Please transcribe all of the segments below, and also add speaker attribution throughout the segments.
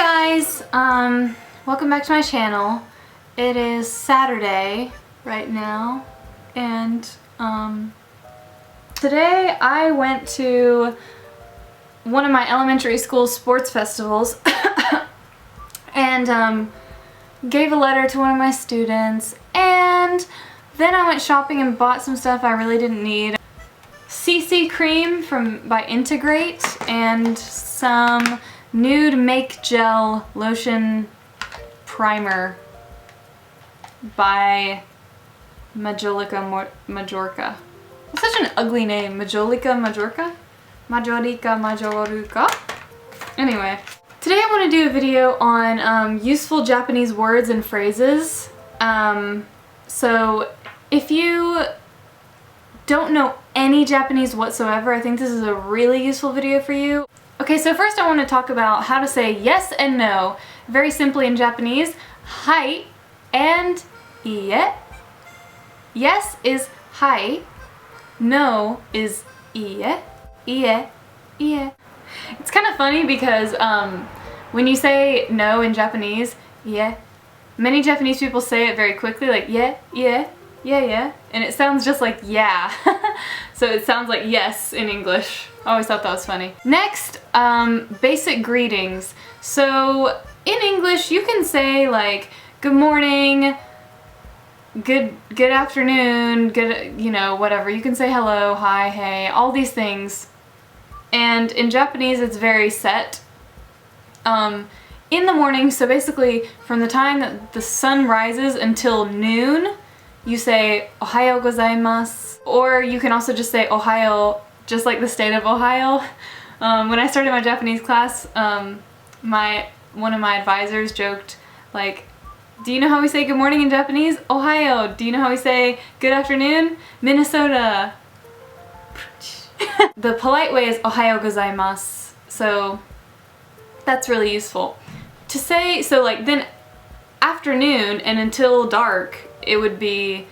Speaker 1: guys, welcome back to my channel. It is Saturday right now, and today I went to one of my elementary school sports festivals and gave a letter to one of my students, and then I went shopping and bought some stuff I really didn't need. CC cream by Integrate and some nude make gel lotion primer by Majolica. That's such an ugly name. Majolica. Anyway, today I want to do a video on useful Japanese words and phrases. So if you don't know any Japanese whatsoever, I think this is a really useful video for you. Okay, so first I want to talk about how to say yes and no very simply in Japanese. Hai and iie. Yes is hai. No is iie. Iie. Iie. It's kind of funny because when you say no in Japanese, iie, many Japanese people say it very quickly, like yeah, yeah, yeah, yeah, and it sounds just like yeah. So it sounds like yes in English. I always thought that was funny. Next, basic greetings. So in English you can say like good morning, good afternoon, good, you know, whatever. You can say hello, hi, hey, all these things. And in Japanese it's very set. In the morning, so basically from the time that the sun rises until noon, you say oはよう gozaimasu, or you can also just say ohayou, just like the state of Ohio. When I started my Japanese class, one of my advisors joked, like, do you know how we say good morning in Japanese? Ohayou. Do you know how we say good afternoon? Minnesota. The polite way is ohayou gozaimasu, so that's really useful. To say, so like then afternoon and until dark, it would be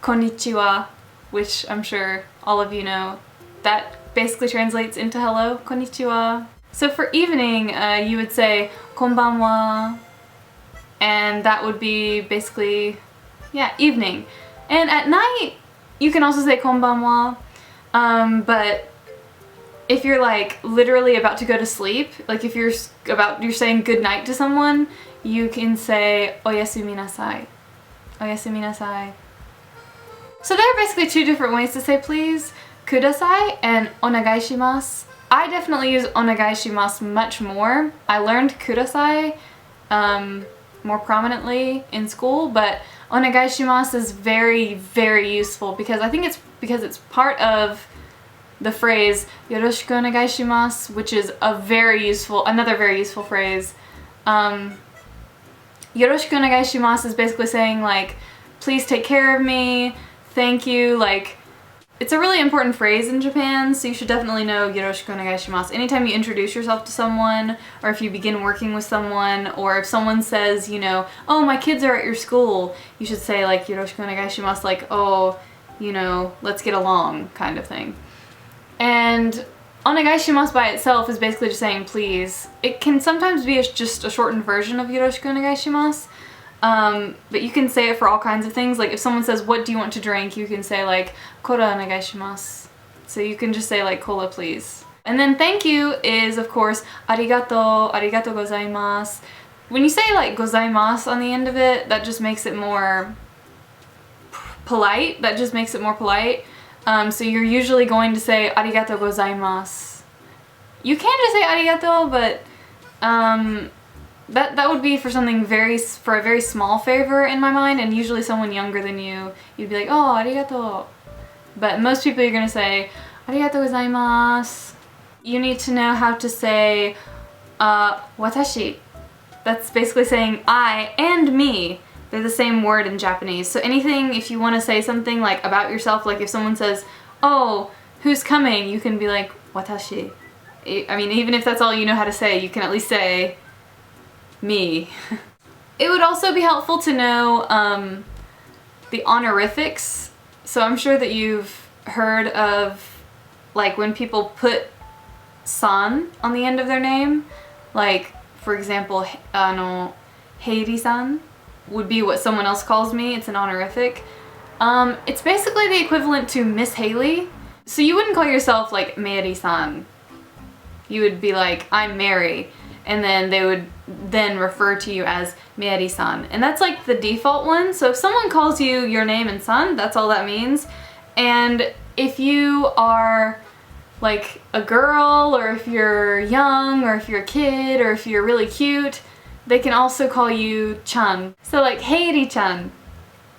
Speaker 1: konnichiwa, which I'm sure all of you know. That basically translates into hello, konnichiwa. So for evening, you would say konbanwa, and that would be basically, yeah, evening. And at night, you can also say konbanwa, but if you're like literally about to go to sleep, like if you're saying good night to someone, you can say oyasuminasai. Oyasuminasai. So there are basically two different ways to say please. Kudasai and onegaishimasu. I definitely use onegaishimasu much more. I learned kudasai more prominently in school, but onegaishimasu is very, very useful because I think it's part of the phrase yoroshiku onegaishimasu, which is another very useful phrase. Yoroshiku onegaishimasu is basically saying like, please take care of me, thank you, like, it's a really important phrase in Japan, so you should definitely know yoroshiku onegaishimasu. Anytime you introduce yourself to someone, or if you begin working with someone, or if someone says, you know, oh, my kids are at your school, you should say like yoroshiku onegaishimasu, like, oh, you know, let's get along, kind of thing. And onegaishimasu by itself is basically just saying please. It can sometimes be just a shortened version of yoroshiku onegaishimasu. But you can say it for all kinds of things. Like if someone says, what do you want to drink? You can say like, cola onegaishimasu. So you can just say like, cola please. And then thank you is of course, arigato gozaimasu. When you say like gozaimasu on the end of it, that just makes it more polite. So you're usually going to say arigato gozaimasu. You can just say arigato, but that would be for a very small favor in my mind, and usually someone younger than you, you'd be like, oh, arigato. But most people you're gonna say arigato gozaimasu. You need to know how to say watashi. That's basically saying I and me. They're the same word in Japanese. So anything, if you want to say something like about yourself, like if someone says, oh, who's coming? You can be like, watashi. I mean, even if that's all you know how to say, you can at least say me. It would also be helpful to know the honorifics. So I'm sure that you've heard of like when people put san on the end of their name. Like for example, Heiri-san would be what someone else calls me. It's an honorific. It's basically the equivalent to Miss Haley. So you wouldn't call yourself like Mary-san. You would be like, I'm Mary. And then they would then refer to you as Mary-san. And that's like the default one. So if someone calls you your name and san, that's all that means. And if you are like a girl, or if you're young, or if you're a kid, or if you're really cute, they can also call you chan. So like Heiri-chan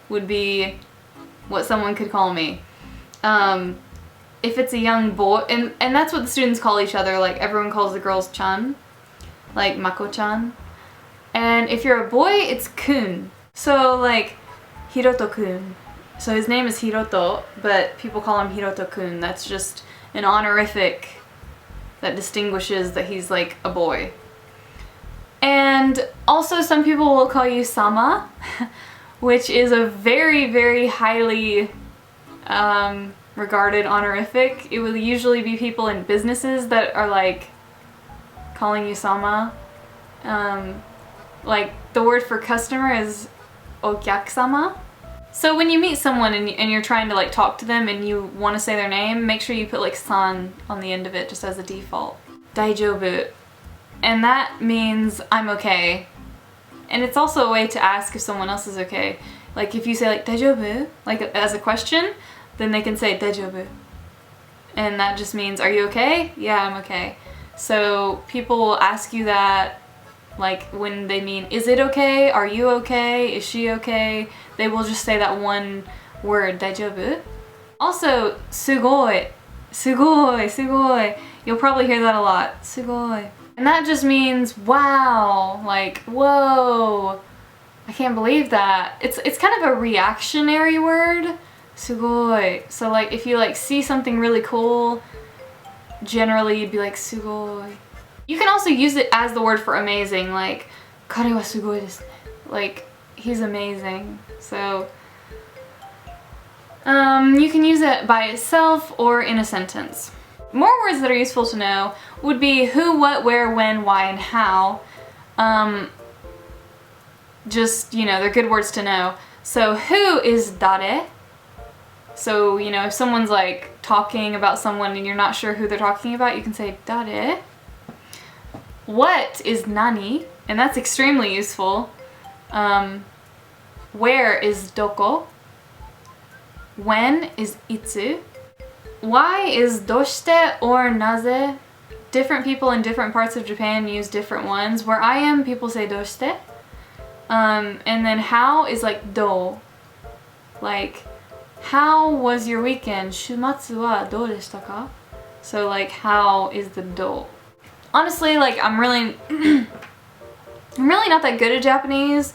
Speaker 1: would be what someone could call me. If it's a young boy, and that's what the students call each other, like everyone calls the girls chan, like Mako-chan. And if you're a boy, it's kun. So like Hiroto-kun. So his name is Hiroto, but people call him Hiroto-kun. That's just an honorific that distinguishes that he's like a boy. And also some people will call you sama, which is a very, very highly regarded honorific. It will usually be people in businesses that are like calling you sama. Like the word for customer is okyakusama. So when you meet someone and you're trying to like talk to them and you want to say their name, make sure you put like san on the end of it just as a default. Daijoubu. And that means I'm okay. And it's also a way to ask if someone else is okay. Like if you say like daijoubu, like as a question, then they can say daijoubu. And that just means, are you okay? Yeah, I'm okay. So people will ask you that like when they mean, is it okay? Are you okay? Is she okay? They will just say that one word, daijoubu. Also, sugoi. Sugoi, sugoi. You'll probably hear that a lot. Sugoi. And that just means wow, like whoa. I can't believe that. It's kind of a reactionary word. Sugoi. So like if you like see something really cool, generally you'd be like sugoi. You can also use it as the word for amazing, like kare wa sugoi desu ne. Like he's amazing. So you can use it by itself or in a sentence. More words that are useful to know would be who, what, where, when, why, and how. Just, you know, they're good words to know. So who is dare? So, you know, if someone's like talking about someone and you're not sure who they're talking about, you can say dare. What is nani? And that's extremely useful. Where is doko? When is itsu? Why is doshite or naze? Different people in different parts of Japan use different ones. Where I am, people say doshite. And then how is like do. Like, how was your weekend? Shumatsu wa dou deshita ka? So like, how is the do? Honestly, like I'm really not that good at Japanese.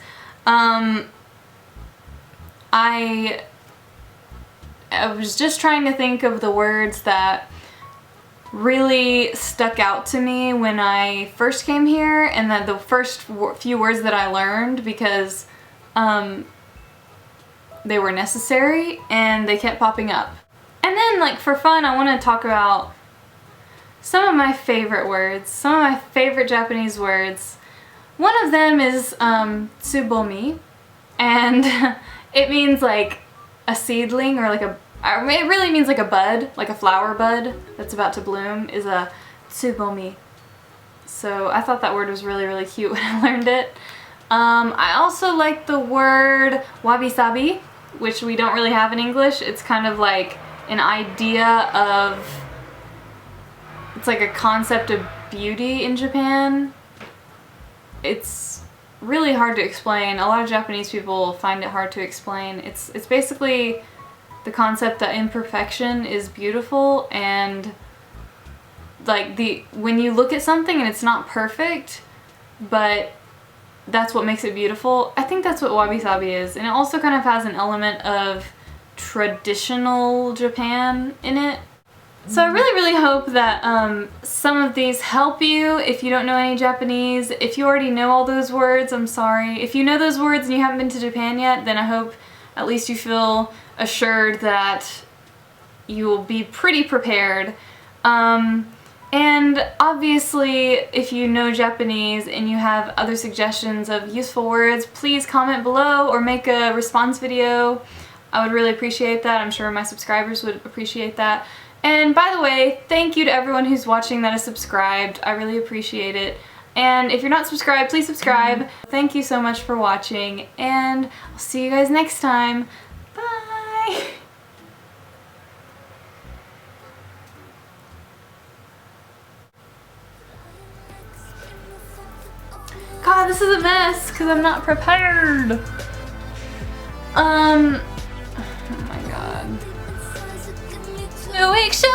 Speaker 1: I was just trying to think of the words that really stuck out to me when I first came here, and that the first few words that I learned because they were necessary and they kept popping up. And then like for fun, I want to talk about some of my favorite words, some of my favorite Japanese words. One of them is tsubomi, and it means like a seedling, or like it really means like a bud, like a flower bud that's about to bloom is a tsubomi. So I thought that word was really, really cute when I learned it. I also like the word wabi-sabi, which we don't really have in English. It's kind of like an idea of, it's like a concept of beauty in Japan. It's really hard to explain. A lot of Japanese people find it hard to explain. It's basically the concept that imperfection is beautiful, and like when you look at something and it's not perfect, but that's what makes it beautiful. I think that's what wabi-sabi is, and it also kind of has an element of traditional Japan in it. So I really, really hope that some of these help you if you don't know any Japanese. If you already know all those words, I'm sorry. If you know those words and you haven't been to Japan yet, then I hope at least you feel assured that you will be pretty prepared. And obviously, if you know Japanese and you have other suggestions of useful words, please comment below or make a response video. I would really appreciate that. I'm sure my subscribers would appreciate that. And by the way, thank you to everyone who's watching that is subscribed. I really appreciate it. And if you're not subscribed, please subscribe. Thank you so much for watching, and I'll see you guys next time. Bye! God, this is a mess because I'm not prepared. Oh my god. 2 weeks show